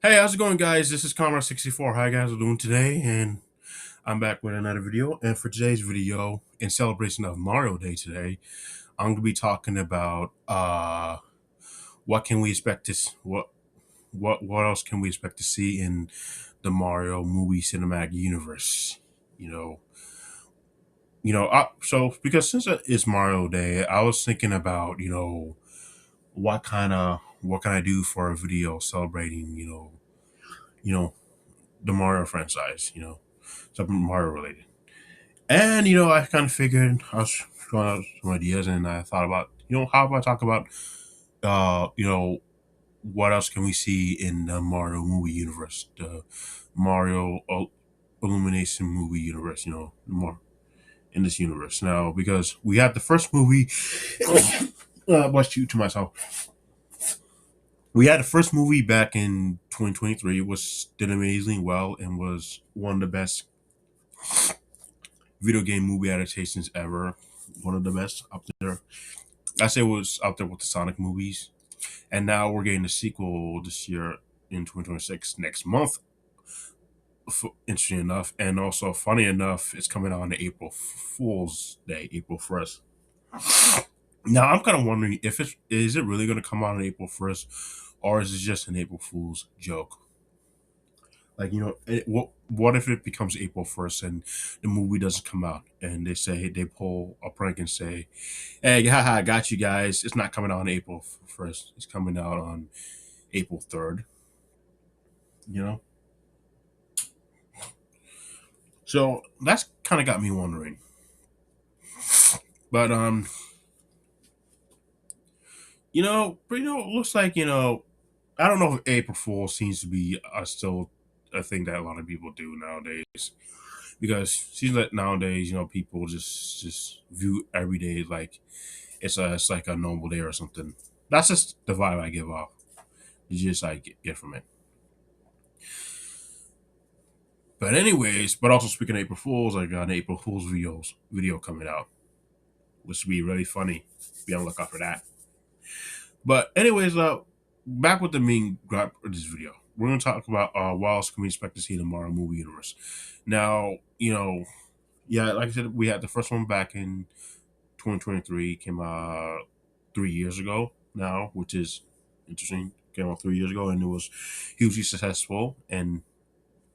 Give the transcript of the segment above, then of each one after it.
Hey, how's it going, guys? This is Comrade64. How you guys are doing today? And I'm back with another video. And for today's video, in celebration of Mario Day today, I'm going to be talking about what can we expect to what else can we expect to see in the Mario movie cinematic universe. You know, so because since it's Mario Day, I was thinking about what can I do for a video celebrating you know the Mario franchise, something Mario related. And I kind of figured I was throwing out some ideas, and I thought about how about I talk about uh you know what else can we see in the Mario movie universe, the Mario Illumination movie universe, more in this universe now because we had the first movie. Bless you to myself. We had the first movie back in 2023, which did amazingly well and was one of the best video game movie adaptations ever. One of the best up there. I say it was up there with the Sonic movies. And now we're getting the sequel this year in 2026 next month. Interesting enough, and also funny enough, it's coming out on April Fool's Day, April 1st. Now I'm kind of wondering if it's is it really going to come out on April 1st, or is it just an April Fool's joke? Like what if it becomes April 1st and the movie doesn't come out, and they pull a prank and say, "Hey, haha, I got you guys. It's not coming out on April 1st. It's coming out on April 3rd." You know, so that's kind of got me wondering. But it looks like I don't know if April Fool seems to be still a thing that a lot of people do nowadays. Because seems like nowadays, people just view every day like it's like a normal day or something. That's just the vibe I give off. You just like get from it. But anyways, but also speaking of April Fools, I got an April Fools video coming out, which will be really funny. Be on the lookout for that. But anyways, back with the main grab of this video. We're gonna talk about what else can we expect to see in the Marvel movie universe. Now, yeah, like I said, we had the first one back in 2023, came out 3 years ago now, which is interesting. Came out 3 years ago, and it was hugely successful and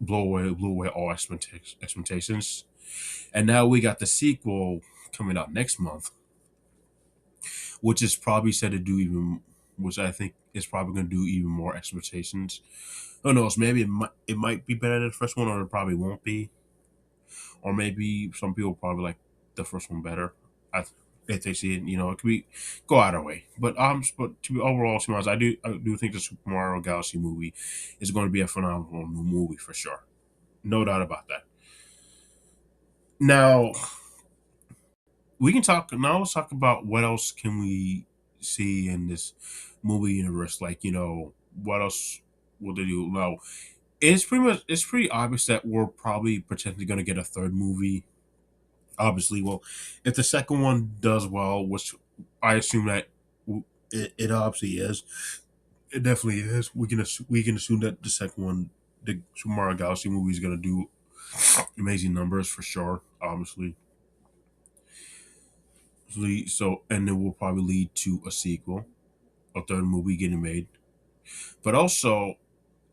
blew away all expectations. And now we got the sequel coming out next month, which is probably said to do even, which I think is probably going to do even more expectations. Who knows? Maybe it might be better than the first one, or it probably won't be, or maybe some people probably like the first one better. I, if they see it, it could be go either way. But to be overall, to be honest, I do think the Super Mario Galaxy movie is going to be a phenomenal new movie for sure, no doubt about that. Now we can talk. Now let's talk about what else can we see in this movie universe. Like what else will they do? Now it's pretty obvious that we're probably potentially going to get a third movie. Obviously, well, if the second one does well, which I assume that it obviously is, it definitely is. We can assume that the second one, the Super Mario Galaxy movie, is going to do amazing numbers for sure. Obviously, so and it will probably lead to a sequel, a third movie getting made. But also,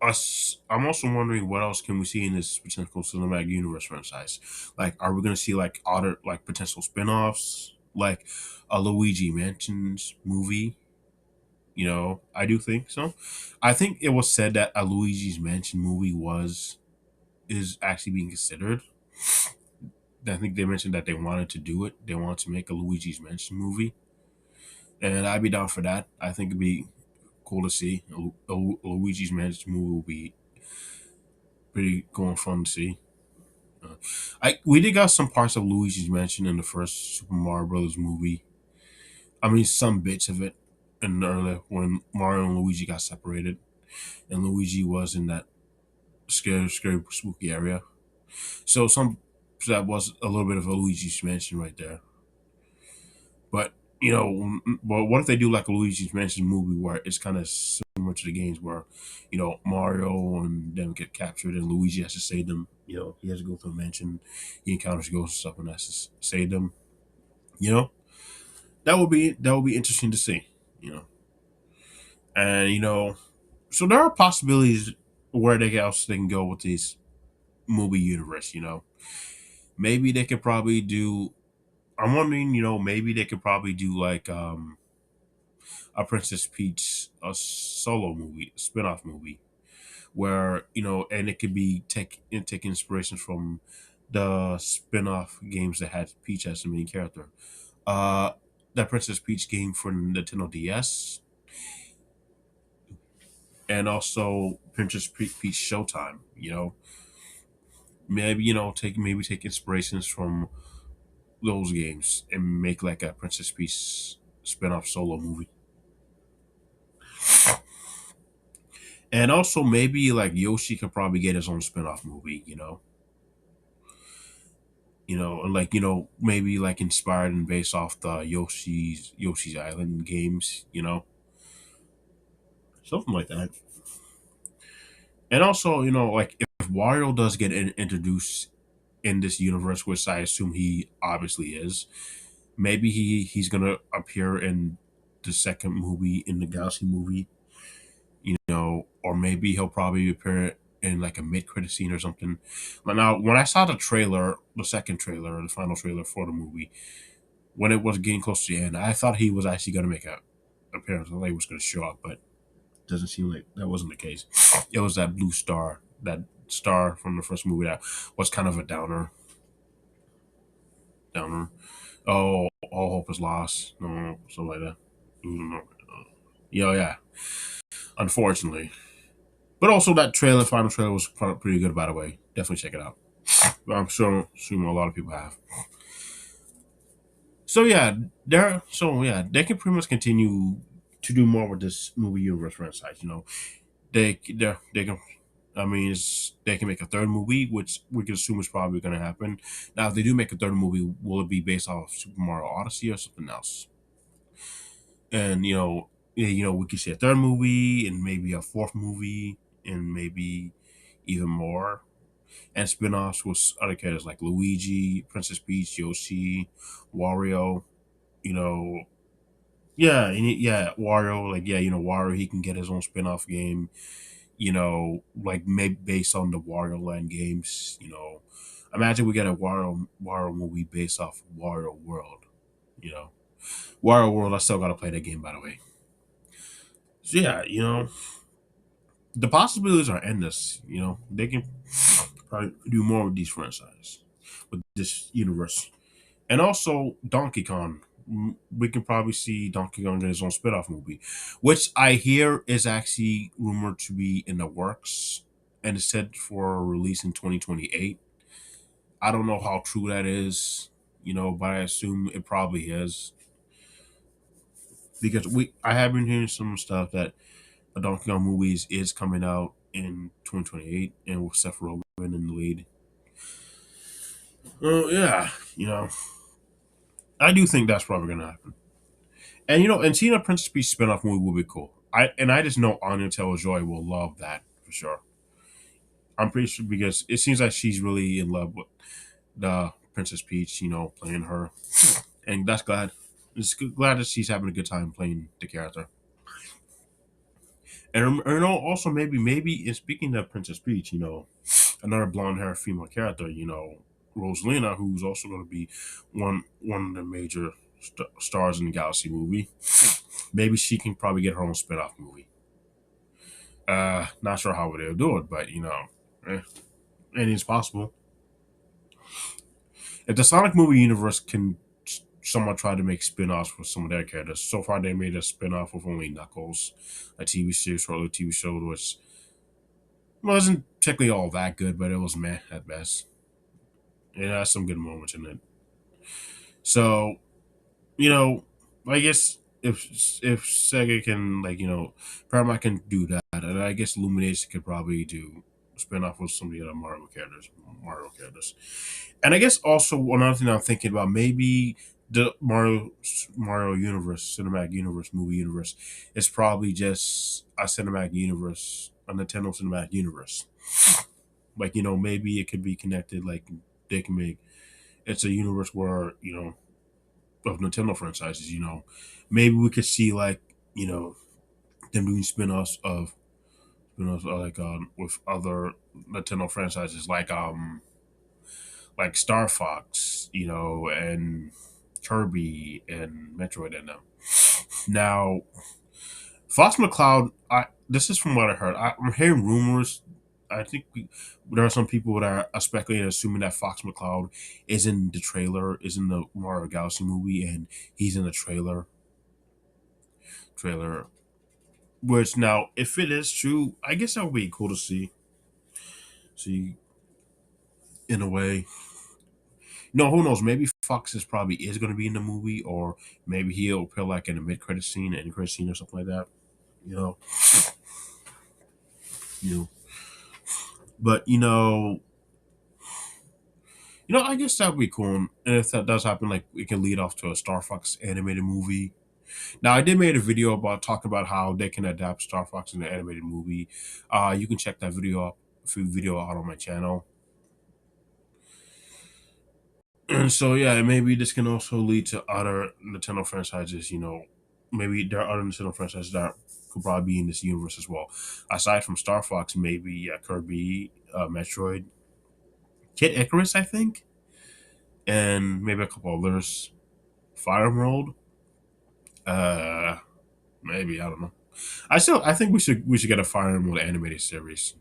I'm also wondering what else can we see in this potential cinematic universe franchise. Like, are we going to see like other like potential spin-offs, like a Luigi Mansions movie? I do think so. I think it was said that a Luigi's Mansion movie was is actually being considered. I think they mentioned that they wanted to do it. They wanted to make a Luigi's Mansion movie, and I'd be down for that. I think it'd be cool to see. A Luigi's Mansion movie will be pretty cool and fun to see. Uh, I we did got some parts of Luigi's Mansion in the first Super Mario Brothers movie. I mean, some bits of it in the earlier when Mario and Luigi got separated, and Luigi was in that scary, spooky area. So that was a little bit of a Luigi's Mansion right there. But but what if they do like a Luigi's Mansion movie where it's kind of similar similar to the games where, Mario and them get captured and Luigi has to save them. He has to go through a mansion, he encounters ghosts and stuff and has to save them. You know, that would be interesting to see. You know, and so there are possibilities where they can go with these movie universe. Maybe they could probably do. I'm wondering, maybe they could probably do like a Princess Peach a solo movie, spin-off movie, where and it could be take inspiration from the spin-off games that had Peach as the main character. Uh, that Princess Peach game for Nintendo DS, and also Princess Peach Showtime. Maybe take inspirations from those games and make like a Princess Peach spin-off solo movie. And also maybe like Yoshi could probably get his own spin-off movie. And like maybe like inspired and based off the Yoshi's Island games. Something like that. And also like if Wario does get introduced in this universe, which I assume he obviously is, maybe he's gonna appear in the second movie, in the Galaxy movie. Or maybe he'll probably appear in like a mid credit scene or something. But now, when I saw the trailer, the second trailer, the final trailer for the movie, when it was getting close to the end, I thought he was actually going to make a appearance. I thought he was going to show up, but it doesn't seem like that wasn't the case. It was that blue star, that star from the first movie that was kind of a downer. Oh, all hope is lost. No, something like that. No. Yeah, yeah. Unfortunately, but also that final trailer was pretty good, by the way. Definitely check it out. But I'm sure, assuming a lot of people have. So yeah, they can pretty much continue to do more with this movie universe franchise. They can. I mean, they can make a third movie, which we can assume is probably going to happen. Now, if they do make a third movie, will it be based off Super Mario Odyssey or something else? And yeah, we could see a third movie and maybe a fourth movie and maybe even more, and spin-offs with other characters like Luigi, Princess Peach, Yoshi, Wario. You know, yeah, yeah, Wario. Like, yeah, Wario. He can get his own spin-off game. Like maybe based on the Wario Land games. Imagine we get a Wario movie based off Wario World. You know, Wario World. I still gotta play that game, by the way. So yeah, the possibilities are endless. They can probably do more with these franchises, with this universe. And also Donkey Kong. We can probably see Donkey Kong get his own spin-off movie, which I hear is actually rumored to be in the works and is set for release in 2028. I don't know how true that is, but I assume it probably is, because I have been hearing some stuff that a Donkey Kong movies is coming out in 2028 and with Seth Rogen in the lead. Well, yeah, I do think that's probably gonna happen. And and seeing a Princess Peach spinoff movie would be cool. I just know Anya Taylor Joy will love that for sure. I'm pretty sure because it seems like she's really in love with the Princess Peach, playing her, and that's glad. Glad that she's having a good time playing the character. And also maybe in speaking of Princess Peach, another blonde hair female character, Rosalina, who's also going to be one of the major stars in the Galaxy movie. Maybe she can probably get her own spin-off movie. Not sure how they'll do it, but eh, anything's possible. If the Sonic movie universe can somewhat try to make spin-offs with some of their characters, so far they made a spin-off with only Knuckles, a TV series or a TV show, which wasn't technically all that good, but it was meh at best. It has some good moments in it. So, you know, I guess if Sega can, like, Paramount can do that, and I guess Illumination could probably do spin off with some of the other Mario characters. And I guess also another thing I'm thinking about, maybe the Mario universe, cinematic universe, movie universe, is probably just a cinematic universe, a Nintendo cinematic universe. Like maybe it could be connected. Like they can make it's a universe where of Nintendo franchises. Maybe we could see like them doing spin-offs of like with other Nintendo franchises like Star Fox, and Kirby and Metroid and them. Now, Fox McCloud, this is from what I heard. I'm hearing rumors. I think there are some people that are speculating, assuming that Fox McCloud is in the trailer, is in the Mario Galaxy movie, and he's in the trailer. Which now, if it is true, I guess that would be cool to see. See, in a way, who knows? Maybe Fox is probably is going to be in the movie, or maybe he'll appear like in a mid-credit scene, end credit scene, or something like that. You know, you know. But I guess that would be cool. And if that does happen, like it can lead off to a Star Fox animated movie. Now, I did made a video about talking about how they can adapt Star Fox in the animated movie. You can check that video out on my channel. And so yeah, maybe this can also lead to other Nintendo franchises. Maybe there are other Nintendo franchises that could probably be in this universe as well. Aside from Star Fox, maybe Kirby, Metroid, Kid Icarus, I think, and maybe a couple others. Fire Emerald, uh, maybe I don't know. I think we should get a Fire Emblem animated series.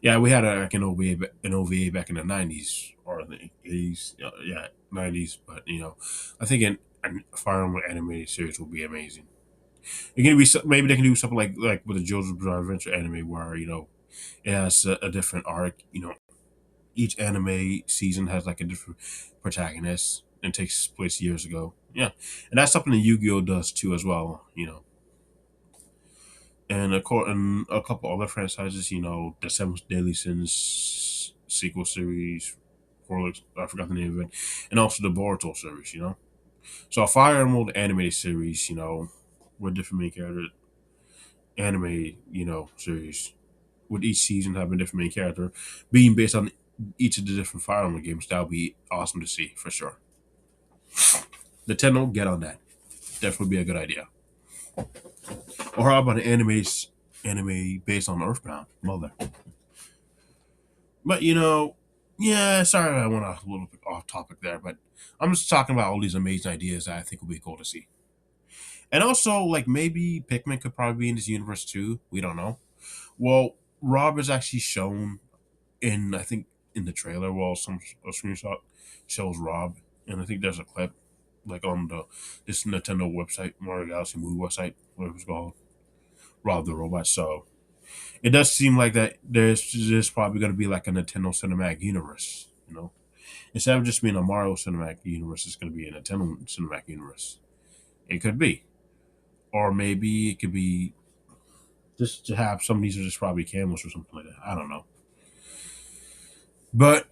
Yeah, we had like an OVA back in the '90s or the '80s. Yeah, '90s. But I think a Fire Emblem animated series will be amazing. It can be maybe they can do something like with the JoJo's Bizarre Adventure anime where it has a different arc. Each anime season has like a different protagonist and takes place years ago. Yeah, and that's something that Yu-Gi-Oh does too as well. And a couple other franchises, the Seventh Deadly Sins sequel series, I forgot the name of it, and also the Boruto series. So a Fire Emblem animated series, with different main characters, anime, series with each season having a different main character, being based on each of the different Fire Emblem games. That would be awesome to see for sure. Nintendo, get on that. Definitely be a good idea. Or how about an anime based on Earthbound? Mother. But yeah, sorry I went a little bit off topic there, but I'm just talking about all these amazing ideas that I think would be cool to see. And also, like maybe Pikmin could probably be in this universe too. We don't know. Well, Rob is actually shown I think in the trailer. Well, some a screenshot shows Rob, and I think there's a clip like on this Nintendo website, Mario Galaxy movie website, whatever it's called, Rob the Robot. So it does seem like that there's probably going to be like a Nintendo cinematic universe. Instead of just being a Mario cinematic universe, it's going to be a Nintendo cinematic universe. It could be, or maybe it could be just to have some of these are just probably cameos or something like that. I don't know, but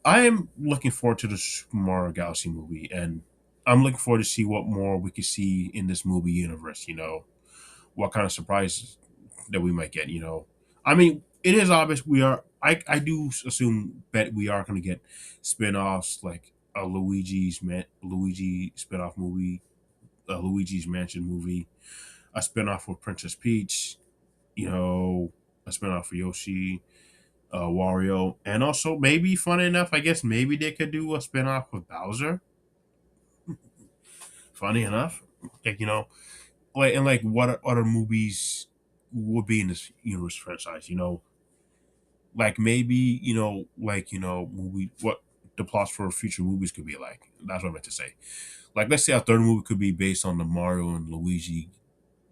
I am looking forward to the Super Mario Galaxy movie, and I'm looking forward to see what more we could see in this movie universe. What kind of surprises that we might get. I mean, it is obvious we are. I do assume that we are going to get spin-offs like a Luigi spin-off movie, a Luigi's Mansion movie, a spin-off with Princess Peach, a spin-off for Yoshi, Wario, and also maybe funny enough, I guess maybe they could do a spin-off with Bowser. Funny enough, like like what other movies would be in this universe franchise? Like maybe movie what the plots for future movies could be like. That's what I meant to say. Like let's say our third movie could be based on the Mario and Luigi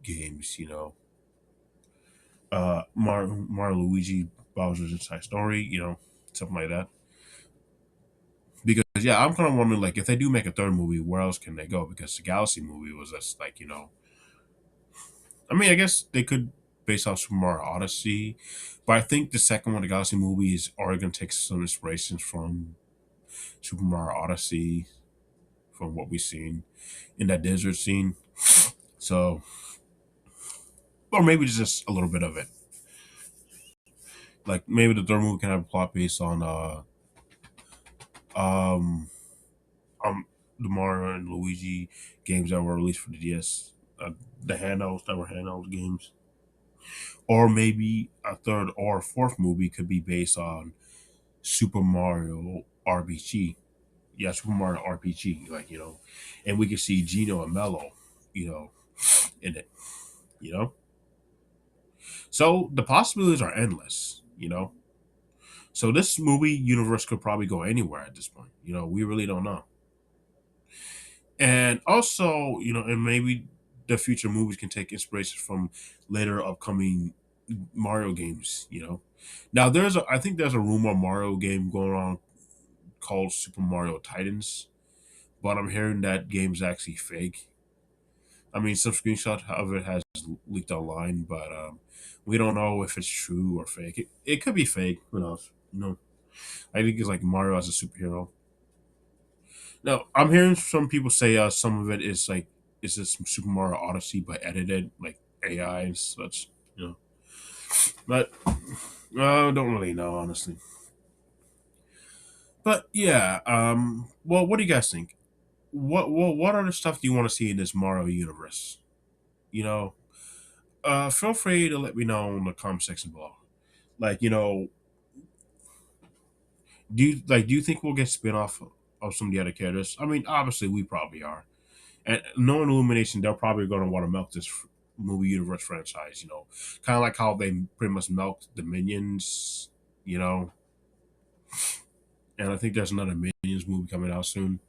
games. Mario Luigi Bowser's Inside Story. Something like that. Because yeah, I'm kind of wondering like if they do make a third movie, where else can they go? Because the Galaxy movie was just like I mean, I guess they could base off Super Mario Odyssey, but I think the second one, the Galaxy movie, is already going to take some inspirations from Super Mario Odyssey from what we've seen in that desert scene. So, or maybe just a little bit of it. Like maybe the third movie can have a plot based on um um the Mario and Luigi games that were released for the DS, the handhelds that were handheld games, or maybe a third or fourth movie could be based on Super Mario RPG. Yeah, Super Mario RPG, like and we could see Gino and Mello, you know, in it, you know. So the possibilities are endless, So this movie universe could probably go anywhere at this point. We really don't know. And also, and maybe the future movies can take inspiration from later upcoming Mario games. Now I think there's a rumor Mario game going on called Super Mario Titans, but I'm hearing that game's actually fake. I mean, some screenshot of it has leaked online, but we don't know if it's true or fake. It could be fake. Who knows? I think it's like Mario as a superhero. Now, I'm hearing some people say some of it is like is this Super Mario Odyssey but edited like AI and such. You know, but I don't really know honestly. But yeah, well, what do you guys think? What other stuff do you want to see in this Mario universe? You know, feel free to let me know in the comment section below. Like, do you think we'll get spin off of some of the other characters? I mean, obviously we probably are. And knowing Illumination, they're probably going to want to milk this movie universe franchise. Kind of like how they pretty much milked the Minions. You know, and I think there's another Minions movie coming out soon.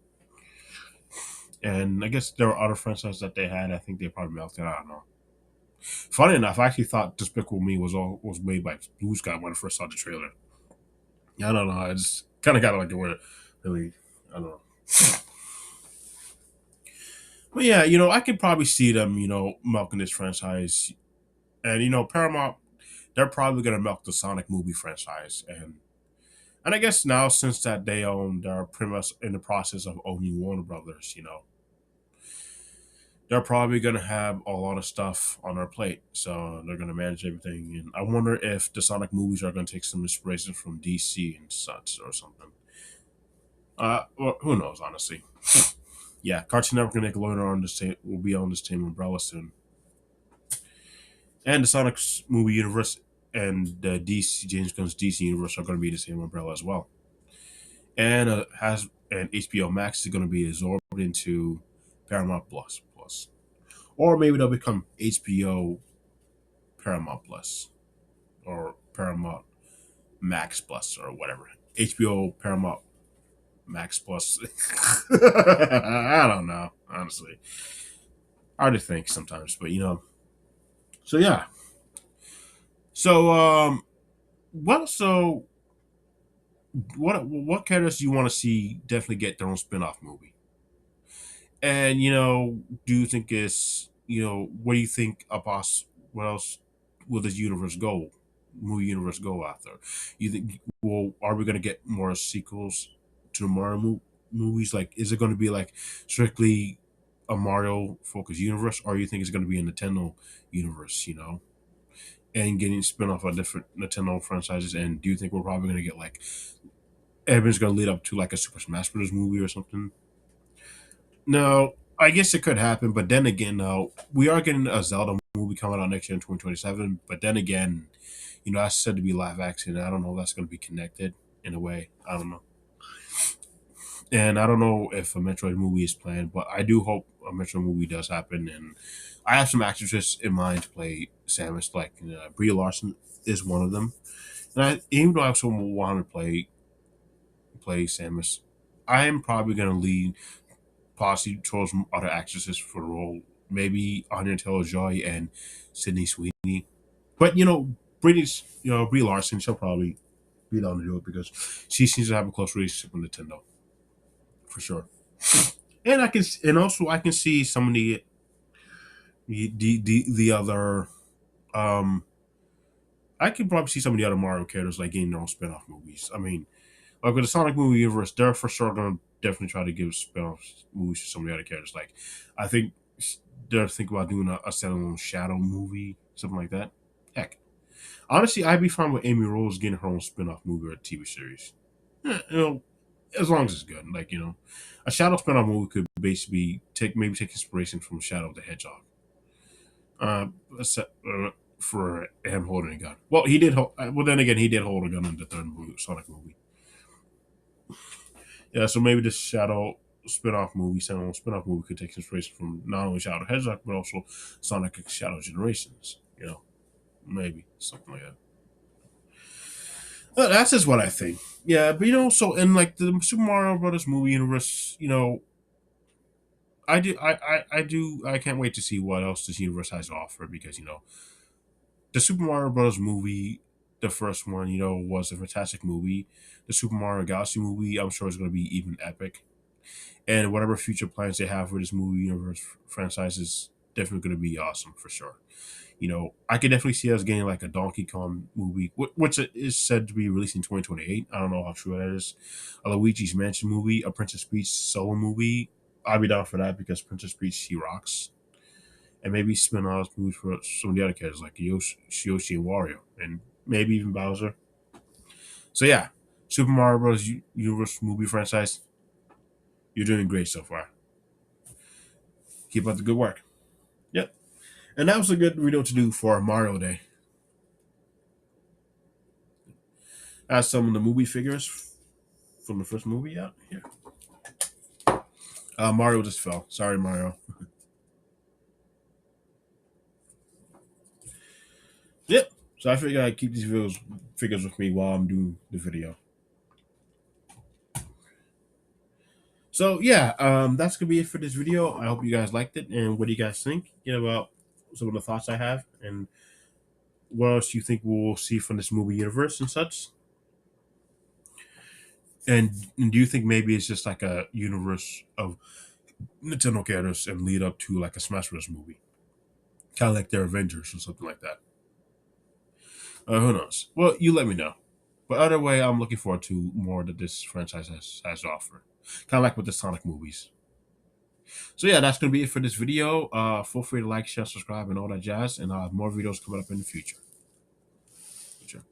And I guess there were other franchises that they had. I think they probably milked it. I don't know. Funny enough, I actually thought Despicable Me was made by Blue Sky when I first saw the trailer. I don't know. I just kind of got like the word really. I don't know. But yeah, I could probably see them, milking this franchise, and Paramount, they're probably gonna milk the Sonic movie franchise, and I guess now since that they're pretty much in the process of owning Warner Brothers, they're probably gonna have a lot of stuff on their plate, so they're gonna manage everything. And I wonder if the Sonic movies are gonna take some inspiration from DC and such or something. Well, who knows, honestly. Yeah, Cartoon Network and Nickelodeon are on the same will be on this same umbrella soon, and the Sonic movie universe and the DC James Gunn's DC universe are going to be the same umbrella as well. And has and HBO Max is going to be absorbed into Paramount Plus, or maybe they'll become HBO Paramount Plus or Paramount Max Plus or whatever. HBO Paramount Max Plus. I don't know, honestly. Hard to think sometimes, but So yeah. So so what characters do you want to see definitely get their own spin-off movie? And do you think is what do you think about what else will this universe go movie universe go after? You think well are we gonna get more sequels to the Mario movies? Like is it gonna be like strictly a Mario focused universe, or you think it's gonna be a Nintendo universe, and getting spin-off of different Nintendo franchises? And do you think we're probably gonna get like everything's gonna lead up to like a Super Smash Bros. Movie or something? No, I guess it could happen, but then again, we are getting a Zelda movie coming out next year in 2027. But then again, that's said to be live action. I don't know if that's going to be connected in a way. I don't know, and I don't know if a Metroid movie is planned, but I do hope a Metroid movie does happen. And I have some actresses in mind to play Samus, like Brie Larson is one of them. And even though I also want to play Samus, I am probably going to lean possibly chose other actresses for the role. Maybe Anya Taylor Joy and Sydney Sweeney. But Brie Larson, she'll probably be down to do it because she seems to have a close relationship with Nintendo for sure. And I can see some of the other I can probably see some of the other Mario characters like getting their own spin-off movies. I mean, like with the Sonic movie universe, they're for sure gonna definitely try to give spin-off movies to some of the other characters. Like, I think they're thinking about doing a standalone Shadow movie, something like that. Heck, honestly, I'd be fine with Amy Rose getting her own spin-off movie or TV series. You know, as long as it's good. Like, a Shadow spin-off movie could basically take inspiration from Shadow the Hedgehog. Uh, for him holding a gun. Well, he did. Well, then again, he did hold a gun in the third Sonic movie. Yeah, so maybe this Shadow spin-off movie could take inspiration from not only Shadow the Hedgehog but also Sonic and Shadow Generations. Maybe something like that. That's just what I think. Yeah, but so in like the Super Mario Brothers movie universe, I can't wait to see what else this universe has to offer because the Super Mario Brothers movie, the first one, was a fantastic movie. The Super Mario Galaxy movie, I'm sure is going to be even epic. And whatever future plans they have for this movie universe franchise is definitely going to be awesome for sure. I could definitely see us getting like a Donkey Kong movie, which is said to be released in 2028. I don't know how true that is. A Luigi's Mansion movie, a Princess Peach solo movie. I'll be down for that because Princess Peach, she rocks. And maybe spin off movies for some of the other characters like Yoshi and Wario, and maybe even Bowser. So yeah, Super Mario Bros. Universe movie franchise, you're doing great so far. Keep up the good work. Yep. And that was a good video to do for Mario Day. As some of the movie figures from the first movie out here. Mario just fell. Sorry, Mario. Yep. So I figure I keep these figures with me while I'm doing the video. So yeah, that's gonna be it for this video. I hope you guys liked it. And what do you guys think? About some of the thoughts I have, and what else you think we'll see from this movie universe and such. And do you think maybe it's just like a universe of Nintendo characters and lead up to like a Smash Bros. Movie, kind of like their Avengers or something like that? Who knows? Well, you let me know. But either way, I'm looking forward to more that this franchise has to offer. Kind of like with the Sonic movies. So yeah, that's gonna be it for this video. Feel free to like, share, subscribe, and all that jazz. And I'll have more videos coming up in the future. Sure.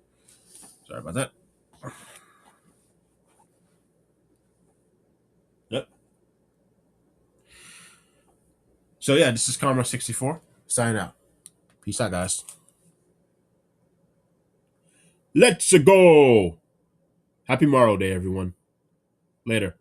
Sorry about that. Yep. So yeah, this is Karma64. Signing out. Peace out, guys. Let's go. Happy Morrow Day, everyone. Later.